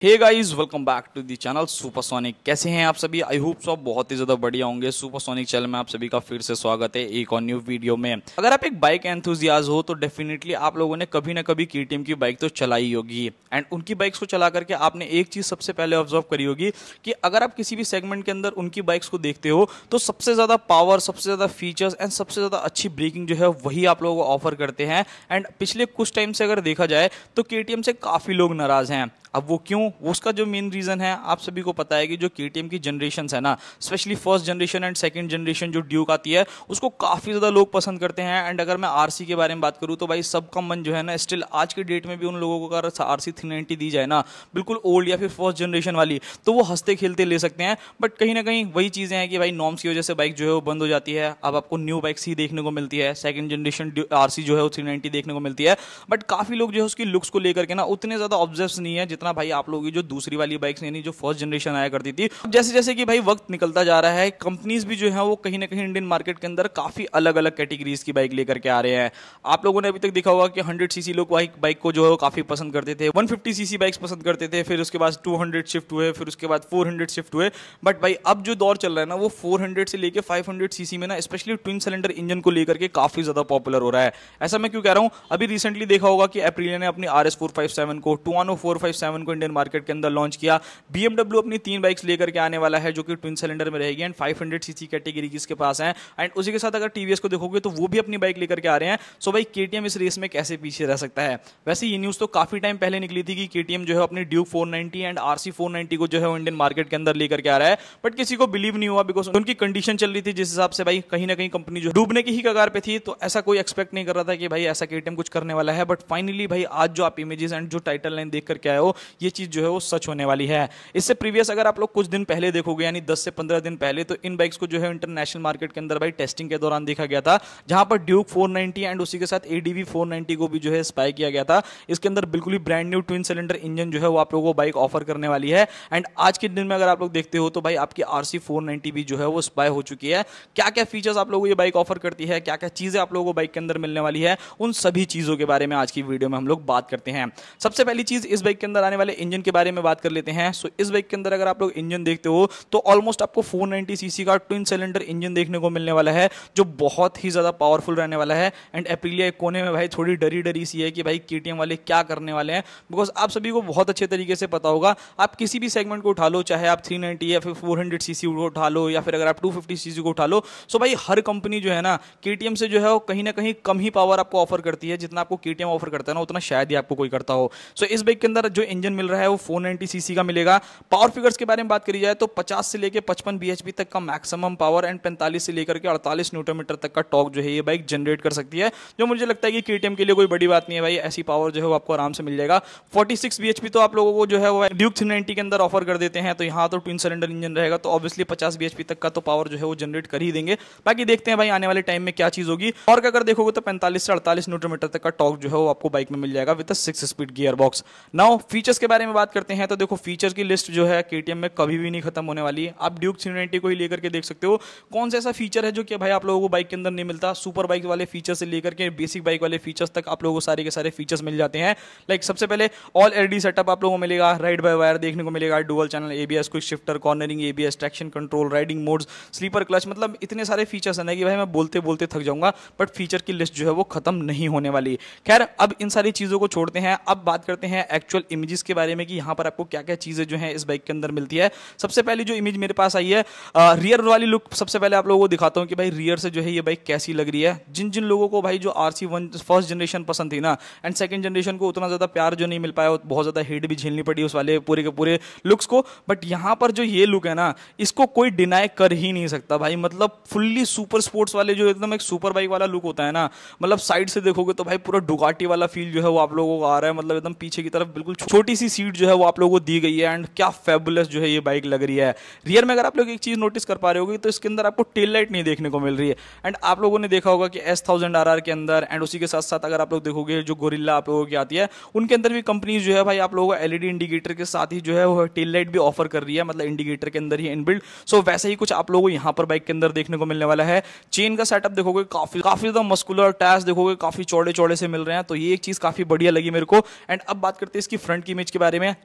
Hey guys, welcome back to the channel Supersonic. कैसे हैं आप सभी? आई होप सब बहुत ही ज़्यादा बढ़िया होंगे। सुपरसोनिक चैनल में आप सभी का फिर से स्वागत है एक और न्यू वीडियो में। अगर आप एक बाइक एंथुजियास्ट हो तो डेफिनेटली आप लोगों ने कभी ना कभी केटीएम की बाइक तो चलाई होगी। एंड उनकी बाइक्स को चला करके आपने एक चीज़ सबसे पहले ऑब्जर्व करी होगी कि अगर आप किसी भी सेगमेंट के अंदर उनकी बाइक्स को देखते हो तो सबसे ज़्यादा पावर, सबसे ज़्यादा फीचर्स एंड सबसे ज़्यादा अच्छी ब्रेकिंग जो है वही आप लोगों को ऑफर करते हैं। एंड पिछले कुछ टाइम से अगर देखा जाए तो केटीएम से काफ़ी लोग नाराज़ हैं। अब वो क्यों? वो उसका जो मेन रीज़न है आप सभी को पता है कि जो केटीएम की जनरेशन है ना, specially first generation and second generation जो ड्यूक आती है उसको काफ़ी ज़्यादा लोग पसंद करते हैं। एंड अगर मैं आरसी के बारे में बात करूँ तो भाई सबका मन जो है ना, स्टिल आज के डेट में भी उन लोगों को अगर आरसी 390 दी जाए ना, बिल्कुल ओल्ड या फिर फर्स्ट जनरेशन वाली, तो वो हंसते खेलते ले सकते हैं। बट कहीं ना कहीं वही चीज़ें हैं कि भाई नॉर्म्स की वजह से बाइक जो है वो बंद हो जाती है। अब आपको न्यू बाइक्स ही देखने को मिलती है, सेकंड जनरेशन आरसी जो है वो 390 देखने को मिलती है। बट काफ़ी लोग जो है उसकी लुक्स को लेकर के ना उतने ज़्यादा ऑब्जेक्ट नहीं है जितना भाई आप लोग जो दूसरी वाली बाइक्स यानी जो फर्स्ट जनरेशन आया करती थी। जैसे जैसे कि भाई वक्त निकलता जा रहा है, कंपनीज भी जो है वो कहीं ना कहीं इंडियन मार्केट के अंदर काफी अलग अलग कैटेगरीज की बाइक लेकर के आ रहे हैं। आप लोगों ने अभी तक देखा होगा कि 100 सीसी लोग बाइक को जो है वो काफी पसंद करते थे, 150 सीसी बाइक्स पसंद करते थे, फिर उसके बाद 200 शिफ्ट हुए, फिर उसके बाद 400 शिफ्ट हुए। बट भाई अब जो दौर चल रहा है ना वो 400 से लेके 500 सीसी में ना, स्पेशली ट्विन सिलेंडर इंजन को लेकर के काफी ज्यादा पॉपुलर हो रहा है। ऐसा मैं क्यों कह रहा हूं? अभी रिसेंटली देखा होगा कि एप्रिलिया ने अपनी RS457 को, टुआनो 457 को इंडियन मार्केट के अंदर लॉन्च किया। BMW अपनी 3 बाइक्स लेकर के आने वाला है जो कि ट्विन सिलेंडर में रहेगी एंड 500 सीसी कैटेगरी की इसके पास है। एंड उसी के साथ अगर टीवीएस को देखोगे तो वो भी अपनी बाइक लेकर के आ रहे हैं। सो भाई केटीएम इस रेस में कैसे पीछे रह सकता है? वैसे ये न्यूज़ तो काफी टाइम पहले निकली थी कि केटीएम जो है अपनी ड्यूक 490 एंड आरसी 490 को जो है इंडियन मार्केट के अंदर लेकर के आ रहा है। बट किसी को बिलीव नहीं हुआ बिकॉज उनकी कंडीशन चल रही थी जिस हिसाब से भाई कहीं ना कहीं कंपनी जो डूबने की ही कगार पे थी। तो ऐसा कोई एक्सपेक्ट नहीं कर रहा था कि भाई ऐसा केटीएम कुछ करने वाला है। बट फाइनली भाई आज जो आप इमेजेस एंड जो टाइटल लाइन देख करके आए हो, ये चीज जो है वो सच होने वाली है। इससे प्रीवियस अगर आप लोग कुछ दिन पहले देखोगे यानी 10 से 15 दिन पहले, तो इन बाइक्स को जो है इंटरनेशनल मार्केट के अंदर भाई टेस्टिंग के दौरान देखा गया था, जहां पर ड्यूक 490 एंड उसी के साथ एडीवी 490 को भी जो है स्पाई किया गया था। इसके अंदर बिल्कुल ही brand new twin cylinder engine जो है वो आप लोगों को बाइक ऑफर करने वाली है। एंड आज के दिन में अगर आप लोग देखते हो तो भाई आपकी आरसी 490 भी जो है वो स्पाई हो चुकी है। क्या क्या फीचर्स आप लोगों को ये बाइक ऑफर करती है, क्या क्या चीजें आप लोगों को बाइक के अंदर मिलने वाली है, उन सभी चीजों के बारे में आज की वीडियो में हम लोग बात करते हैं। सबसे पहली चीज इस बाइक के अंदर आने वाले इंजन के बारे में बात कर लेते हैं। सो इस बाइक के अंदर अगर आप लोग इंजन देखते हो तो ऑलमोस्ट आपको 490 सीसी का ट्विन सिलेंडर इंजन देखने को मिलने वाला है जो बहुत ही ज्यादा पावरफुल रहने वाला है। एंड एप्रिलिया एक कोने में भाई थोड़ी डरी डरी सी है कि भाई केटीएम वाले क्या करने वाले हैं, बिकॉज आप सभी को बहुत अच्छे तरीके से पता होगा। आप किसी भी सेगमेंट को उठा लो, चाहे आप 390 या फिर 400 सीसी को उठा लो या फिर अगर आप 250 सीसी को उठा लो, सो भाई हर कंपनी जो है ना केटीएम से जो है वो कहीं ना कहीं कम ही पावर आपको ऑफर करती है। जितना आपको केटीएम ऑफर करता है ना उतना शायद ही आपको कोई करता हो। सो इस बाइक के अंदर जो इंजन मिल रहा है वो 490 सीसी का मिलेगा। पावर फिगर्स के बारे में बात करी जाए तो 50 से लेकर 55 bhp तक का मैक्सिमम पावर एंड 45 से लेकर के 48 न्यूटन मीटर तक का टॉर्क जो है ये बाइक जनरेट कर सकती है, जो मुझे लगता है कि केटीएम के लिए कोई बड़ी बात नहीं है भाई। ऐसी पावर जो है वो आपको आराम से मिल जाएगा। 46 bhp तो आप लोगों को जो है वो ड्यूक 390 के अंदर ऑफर कर देते हैं, तो यहाँ तो ट्विन सिलेंडर इंजन रहेगा तो ऑब्वियसली 50 bhp तक का तो पावर जो है वो जनरेट कर ही देंगे। बाकी देखते हैं भाई आने वाले टाइम में क्या चीज होगी। और अगर देखोगे तो 45 से 48 न्यूटन मीटर तक का टॉर्क जो है वो आपको बाइक में मिल जाएगा with 6 speed gear box. Now features के बारे में बात करते हैं तो देखो फीचर्स की लिस्ट जो है केटीएम में कभी भी नहीं खत्म होने वाली है। आप ड्यूक 390 को ही लेकर के देख सकते हो कौन सा ऐसा फीचर है जो कि भाई आप लोगों को बाइक के अंदर नहीं मिलता। सुपर बाइक वाले फीचर से लेकर के बेसिक बाइक वाले फीचर्स तक आप लोगों को सारे के सारे फीचर्स मिल जाते हैं। लाइक सबसे पहले ऑल एलईडी सेटअप आप लोगों को मिलेगा, राइड बाय वायर देखने को मिलेगा, dual channel ABS, quick shifter, cornering ABS, traction control, riding modes, slipper clutch, मतलब इतने सारे फीचर्स हैं ना कि भाई मैं बोलते बोलते थक जाऊंगा। बट फीचर की लिस्ट जो है वो खत्म नहीं होने वाली। खैर अब इन सारी चीजों को छोड़ते हैं, अब बात करते हैं एक्चुअल इमेजेस के बारे में कि यहाँ पर आपको क्या क्या चीजें जो है इस बाइक के अंदर मिलती है। सबसे पहली जो इमेज मेरे पास आई है, रियर वाली लुक सबसे पहले आप लोगों को दिखाता हूं कि भाई रियर से जो है ये बाइक कैसी लग रही है। जिन जिन लोगों को भाई जो आरसी वन फर्स्ट जनरेशन पसंद थी ना एंड सेकंड जनरेशन को उतना ज्यादा प्यार जो नहीं मिल पाया, बहुत ज्यादा हेट भी झेलनी पड़ी उस वाले पूरे के पूरे लुक्स को। बट यहाँ पर जो ये लुक है ना इसको कोई डिनाई कर ही नहीं सकता भाई। मतलब फुल्ली सुपर स्पोर्ट्स वाले जो एकदम एक सुपर बाइक वाला लुक होता है ना, मतलब साइड से देखोगे तो भाई पूरा डुगाटी वाला फील जो है वो आप लोगों को आ रहा है। मतलब एकदम पीछे की तरफ बिल्कुल छोटी सी सीट जो है वो आप लोगों को दी गई है एंड क्या फेबुलस जो है ये बाइक लग रही है। रियर में अगर आप लोग एक चीज नोटिस कर पा रहे होगे तो इसके अंदर आपको टेल लाइट नहीं देखने को मिल रही है। एंड आप लोगों ने देखा होगा कि S1000RR के अंदर एंड उसी के साथ साथ अगर आप लोग देखोगे जो गोरिल्ला आप लोगों की आती है उनके अंदर भी कंपनी जो है भाई आप लोगों को एलईडी इंडिकेटर के साथ ही जो है वो टेल लाइट भी ऑफर कर रही है, मतलब इंडिकेटर के अंदर ही इनबिल्ट। सो वैसे ही कुछ आप लोगों को यहाँ पर बाइक के अंदर देखने को मिलने वाला है। चेन का सेटअप देखोगे काफी ज्यादा मस्कुलर, टायर्स देखोगे काफी चौड़े चौड़े से मिल रहे हैं, तो ये एक चीज काफी बढ़िया लगी मेरे को। एंड अब बात करते हैं इसकी फ्रंट की इमेज के बारे में। में।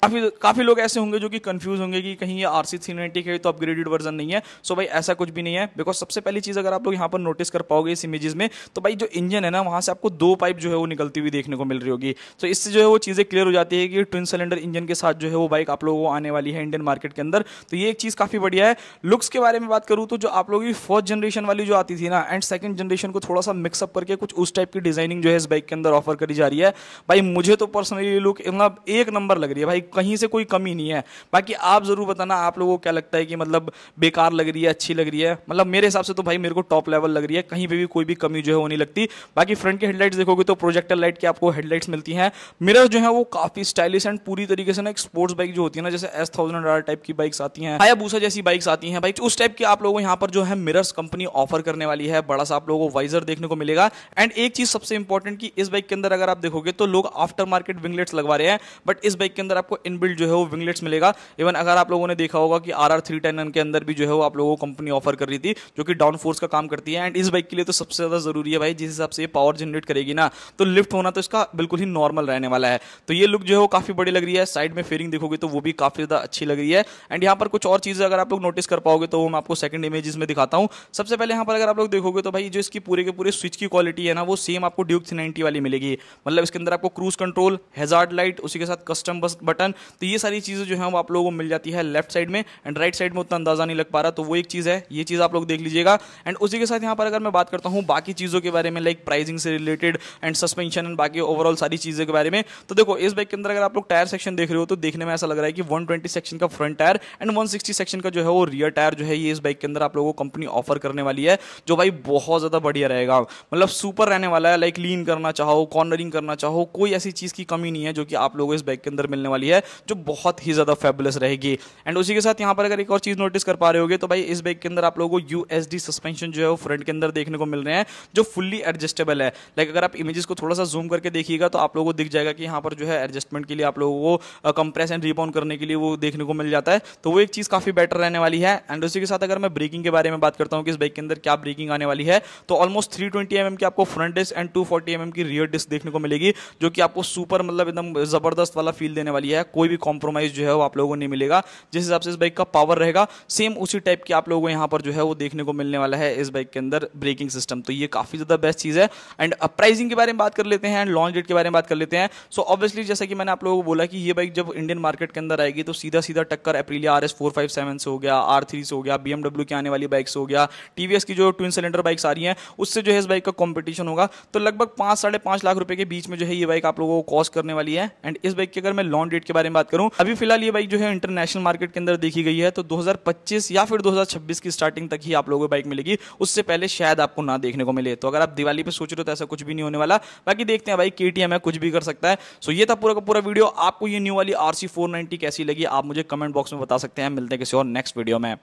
काफी लोग ऐसे होंगे जो कि कंफ्यूज होंगे कि कहीं ये RC 390 है तो अपग्रेडेड वर्जन नहीं है। सो भाई ऐसा कुछ भी नहीं है, बिकॉज सबसे पहली चीज अगर आप लोग यहाँ पर नोटिस कर पाओगे इस इमेजेस में, तो भाई जो इंजन है ना वहां से आपको 2 पाइप जो है वो निकलती हुई देखने को मिल रही होगी। तो इससे जो है वो चीजें क्लियर हो जाती है कि ट्विन सिलेंडर इंजन के साथ जो है वो बाइक आप लोगों को आने वाली है इंडियन मार्केट के अंदर। तो ये एक चीज काफी बढ़िया है। लुक्स के बारे में बात करूं तो जो आप लोगों की फर्स्ट जनरेशन वाली जो आती थी ना एंड सेकंड जनरेशन को थोड़ा सा मिक्सअप करके कुछ उस टाइप की डिजाइनिंग जो है इस बाइक के अंदर ऑफर करी जा रही है। भाई मुझे तो पर्सनली लुक मतलब एक नंबर लग रही है भाई, कहीं से कोई कमी नहीं है। बाकी आप जरूर बताना आप लोगों को क्या लगता है कि मतलब बेकार लग रही है, अच्छी लग रही है। मतलब मेरे हिसाब से तो भाई मेरे को टॉप लेवल लग रही है, कहीं पे भी कोई भी कमी जो है वो नहीं लगती। बाकी फ्रंट की हेडलाइट्स देखोगे तो प्रोजेक्टर लाइट की आपको हेडलाइट्स मिलती हैं। मिरर जो है वो काफी स्टाइलिश एंड पूरी तरीके से ना एक स्पोर्ट्स बाइक जो होती है ना, जैसे S1000R टाइप की बाइक्स आती हैं, हायाबुसा जैसी बाइक्स आती हैं भाई, उस टाइप के आप लोगों को यहाँ पर जो है मिरर्स कंपनी ऑफर करने वाली है। बड़ा सा आप लोगों को वाइजर देखने को मिलेगा। एंड एक चीज सबसे इंपॉर्टेंट कि इस बाइक के अंदर अगर आप देखोगे तो लोग आफ्टर मार्केट विंगलेट्स लगवा रहे हैं, बट इस बाइक के अंदर आपको इनबिल्ट जो है वो विंगलेट्स मिलेगा। इवन अगर आप लोगों ने देखा होगा कि RR 310 के अंदर भी जो है वो आप लोगों को कंपनी ऑफर कर रही थी, जो कि डाउन फोर्स का काम करती है। एंड इस बाइक के लिए तो सबसे ज्यादा जरूरी है भाई, जिस हिसाब से ये पावर जनरेट करेगी ना, तो लिफ्ट होना तो इसका बिल्कुल ही नॉर्मल रहने वाला है। तो ये लुक जो है वो काफी बड़ी लग रही है। साइड में फेयरिंग देखोगे तो वो भी काफी ज्यादा अच्छी लग रही है। एंड यहाँ पर कुछ और चीजें अगर आप लोग नोटिस कर पाओगे तो वो मैं आपको सेकंड इमेजेस में दिखाता हूँ। सबसे पहले यहाँ पर अगर आप लोग देखोगे तो भाई जो इसकी पूरे के पूरे स्विच की क्वालिटी है ना, वो सेम आपको ड्यूक 390 वाली मिलेगी। मतलब इसके अंदर आपको क्रूज कंट्रोल, हैजार्ड लाइट, उसी के साथ कस्टम बस बटन, तो ये सारी चीजें जो है वो आप लोगों को मिल जाती है लेफ्ट साइड में। एंड राइट साइड में उतना अंदाजा नहीं लग पा रहा, तो वो एक चीज है, ये चीज आप लोग देख लीजिएगा। एंड उसी के साथ यहाँ पर अगर मैं बात करता हूँ बाकी चीजों के बारे में, लाइक प्राइसिंग से रिलेटेड एंड सस्पेंशन एंड बाकी ओवरऑल सारी चीजों के बारे में, तो देखो इस बाइक के अंदर अगर आप लोग टायर सेक्शन देख रहे हो तो देखने में ऐसा लग रहा है कि 120 सेक्शन का फ्रंट टायर एंड 160 सेक्शन का जो है वो रियर टायर जो है ये इस बाइक के अंदर आप लोगों को कंपनी ऑफर करने वाली है, जो भाई बहुत ज्यादा बढ़िया रहेगा। मतलब सुपर रहने वाला है। लाइक लीन करना चाहो, कॉर्नरिंग करना चाहो, कोई ऐसी चीज की कमी नहीं है जो कि आप लोगों को इस बाइक के अंदर मिलने वाली है, जो बहुत ही ज्यादा फैबुलस रहेगी। एंड उसी के साथ यहाँ पर अगर एक और चीज नोटिस कर पा रहे होगे तो भाई इस बाइक के अंदर आप लोगों को USD सस्पेंशन जो है वो फ्रंट के अंदर देखने को मिल रहे हैं, जो फुल्ली एडजस्टेबल है। लाइक अगर आप इमेजेस को थोड़ा सा जूम करके देखिएगा तो आप लोगों को दिख जाएगा कि यहाँ पर जो है एडजस्टमेंट के लिए आप लोगों को कंप्रेस एंड रिबाउंड करने के लिए वो देखने को मिल जाता है। तो वो एक चीज काफी बेटर रहने वाली है। एंड उसी के साथ अगर मैं ब्रेकिंग के बारे में बात करता हूँ कि इस बाइक के अंदर क्या ब्रेकिंग आने वाली है, तो ऑलमोस्ट 320 mm की आपको फ्रंट डिस्क एंड 240 mm की रियर डिस्क देखने को मिलेगी, जो कि आपको सुपर मतलब एकदम जबरदस्त वाला फील देने वाली है। कोई भी कॉम्प्रोमाइज जो है वो आप लोगों को नहीं मिलेगा। जिस हिसाब से इस बाइक का पावर रहेगा सेम उसी टाइप की आप लोगों को यहाँ पर जो है वो देखने को मिलने वाला है इस बाइक के अंदर ब्रेकिंग सिस्टम। तो ये काफी ज्यादा बेस्ट चीज है। एंड प्राइसिंग के बारे में बात कर लेते हैं एंड लॉन्च डेट के बारे में बात कर लेते हैं। सो ऑब्वियसली जैसा कि मैंने आप लोगों को बोला कि ये बाइक जब इंडियन मार्केट के अंदर आएगी तो सीधा सीधा टक्कर एप्रिलिया RS 457 से हो गया, R3 से हो गया, BMW की आने वाली बाइक से हो गया, TVS की जो ट्विन सिलेंडर बाइक्स आ रही हैं उससे जो है इस बाइक का कंपटीशन होगा। तो लगभग 5-5.5 लाख रुपए के बीच में जो है ये बाइक आप लोगों को कॉस्ट करने वाली है। एंड इस बाइक की अगर मैं लॉन्च डेट के बारे में बात करूं, अभी फिलहाल ये बाइक जो है इंटरनेशनल मार्केट के अंदर देखी गई है तो 2025 या फिर 2026 की स्टार्टिंग तक ही आप लोगों को बाइक मिलेगी, उससे पहले शायद आपको ना देखने को मिले। तो अगर आप दिवाली पे सोच रहे हो तो ऐसा कुछ भी नहीं होने वाला। बाकी देखते हैं भाई, KTM है, कुछ भी कर सकता है। सो ये था पूरा का पूरा वीडियो। आपको ये न्यू वाली RC 490 कैसी लगी आप मुझे कमेंट बॉक्स में बता सकते हैं। मिलते हैं किसी और नेक्स्ट वीडियो में।